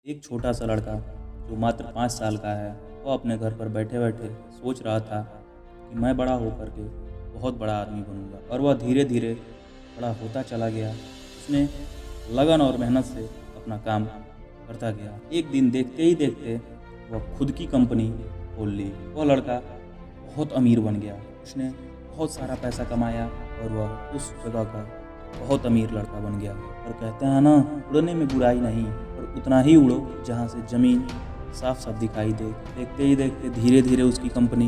एक छोटा सा लड़का जो मात्र 5 साल का है, वह अपने घर पर बैठे बैठे सोच रहा था कि मैं बड़ा होकर के बहुत बड़ा आदमी बनूंगा। और वह धीरे धीरे बड़ा होता चला गया। उसने लगन और मेहनत से अपना काम करता गया। एक दिन देखते ही देखते वह खुद की कंपनी खोल ली। वह लड़का बहुत अमीर बन गया। उसने बहुत सारा पैसा कमाया और वह उस जगह का बहुत अमीर लड़का बन गया। और कहते हैं ना, उड़ने में बुराई नहीं, पर उतना ही उड़ो जहाँ से ज़मीन साफ साफ दिखाई दे। देखते ही देखते धीरे धीरे उसकी कंपनी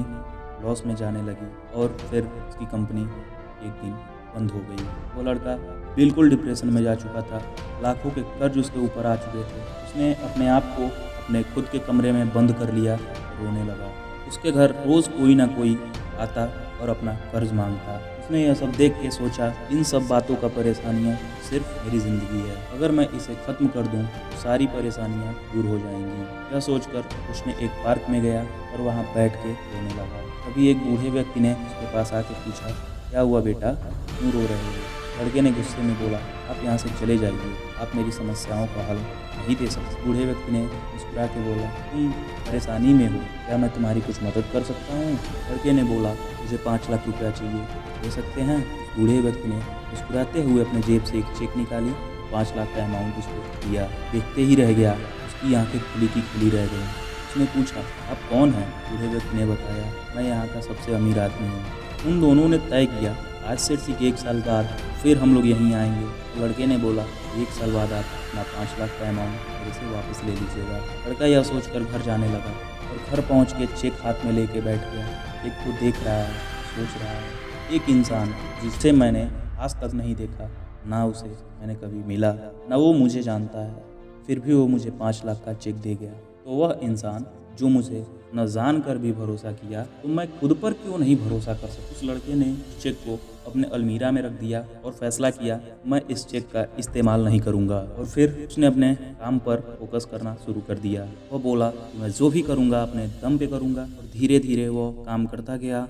लॉस में जाने लगी और फिर उसकी कंपनी एक दिन बंद हो गई। वो लड़का बिल्कुल डिप्रेशन में जा चुका था। लाखों के कर्ज उसके ऊपर आ चुके थे। उसने अपने आप को अपने खुद के कमरे में बंद कर लिया और रोने लगा। उसके घर रोज़ कोई ना कोई आता और अपना कर्ज मांगता। उसने यह सब देख के सोचा, इन सब बातों का परेशानियाँ सिर्फ मेरी ज़िंदगी है। अगर मैं इसे ख़त्म कर दूं तो सारी परेशानियाँ दूर हो जाएंगी। यह सोचकर उसने एक पार्क में गया और वहाँ बैठ के रोने लगा। तभी एक बूढ़े व्यक्ति ने उसके पास आके पूछा, क्या हुआ बेटा, क्यों रो रहे हो? लड़के ने गुस्से में बोला, आप यहाँ से चले जाइए, आप मेरी समस्याओं का हल नहीं दे सकते। बूढ़े व्यक्ति ने मुस्कुरा के बोला, तुम परेशानी में हो, क्या मैं तुम्हारी कुछ मदद कर सकता हूँ? लड़के ने बोला, मुझे 5 लाख रुपया चाहिए, दे सकते हैं? बूढ़े व्यक्ति ने मुस्कुराते हुए अपने जेब से एक चेक निकाली, 5 लाख का अमाउंट उसको दिया। देखते ही रह गया, उसकी आंखें खुली की खुली रह गई। उसने पूछा, आप कौन हैं? बूढ़े व्यक्ति ने बताया, मैं यहाँ का सबसे अमीर आदमी हूँ। उन दोनों ने तय किया, आज से ठीक 1 साल बाद फिर हम लोग यहीं आएंगे। तो लड़के ने बोला, 1 साल बाद आप अपना 5 लाख का अमाउंट मेरे से वापस ले लीजिएगा। लड़का यह सोचकर घर जाने लगा और घर पहुंच के चेक हाथ में लेके बैठ गया। चेक को देख रहा है, सोच रहा है, एक इंसान जिसे मैंने आज तक नहीं देखा, ना उसे मैंने कभी मिला, ना वो मुझे जानता है, फिर भी वो मुझे 5 लाख का चेक दे गया। तो वह इंसान जो मुझे न जान कर भी भरोसा किया, तो मैं खुद पर क्यों नहीं भरोसा कर सकता? उस लड़के ने चेक को अपने अलमीरा में रख दिया और फैसला किया, मैं इस चेक का इस्तेमाल नहीं करूंगा। और फिर उसने अपने काम पर फोकस करना शुरू कर दिया। वह बोला, मैं जो भी करूंगा अपने दम पे करूंगा। और धीरे धीरे वो काम करता गया।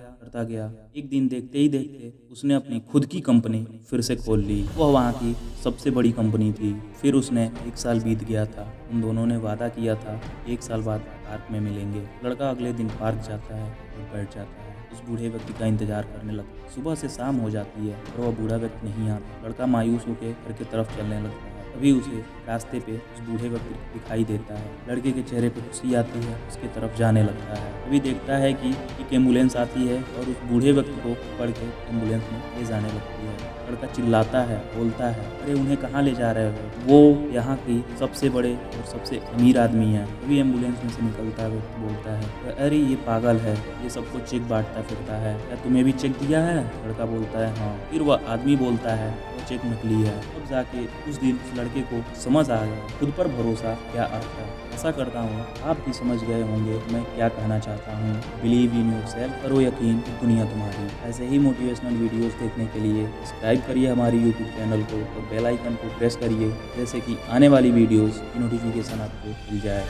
एक दिन देखते ही देखते उसने अपनी खुद की कंपनी फिर से खोल ली। वह वहाँ की सबसे बड़ी कंपनी थी। फिर उसने 1 साल बीत गया था। उन दोनों ने वादा किया था 1 साल बाद पार्क में मिलेंगे। लड़का अगले दिन पार्क जाता है और बैठ जाता है। उस बूढ़े व्यक्ति का इंतजार करने लगता है। सुबह से शाम हो जाती है और वह बूढ़ा व्यक्ति नहीं आता। लड़का मायूस होकर घर की तरफ चलने लगता है। तभी उसे रास्ते पे उस बूढ़े व्यक्ति दिखाई देता है। लड़के के चेहरे पे खुशी आती है, उसके तरफ जाने लगता है। तभी देखता है कि एक एम्बुलेंस आती है और उस बूढ़े व्यक्ति को पकड़ के एम्बुलेंस में ले जाने लगती है। लड़का चिल्लाता है, बोलता है, अरे उन्हें कहाँ ले जा रहे हो? वो यहाँ की सबसे बड़े और सबसे अमीर आदमी है। तभी एम्बुलेंस में से निकलता है, बोलता है, अरे ये पागल है, ये सबको चेक बांटता फिरता है, क्या तुम्हें भी चेक दिया है? लड़का बोलता है, हाँ। फिर वह आदमी बोलता है, वो चेक नकली है। तब जाके उस दिन उस लड़के को समझ आ गया खुद पर भरोसा क्या आता है। ऐसा करता हूँ आप भी समझ गए होंगे मैं क्या कहना चाहता हूँ। बिलीव इन योरसेल्फ, करो यकीन, दुनिया तुम्हारी। ऐसे ही मोटिवेशनल वीडियोस देखने के लिए सब्सक्राइब करिए हमारी यूट्यूब चैनल को और बेल आइकन को प्रेस करिए, जैसे कि आने वाली वीडियोस की नोटिफिकेशन आपको मिल जाए।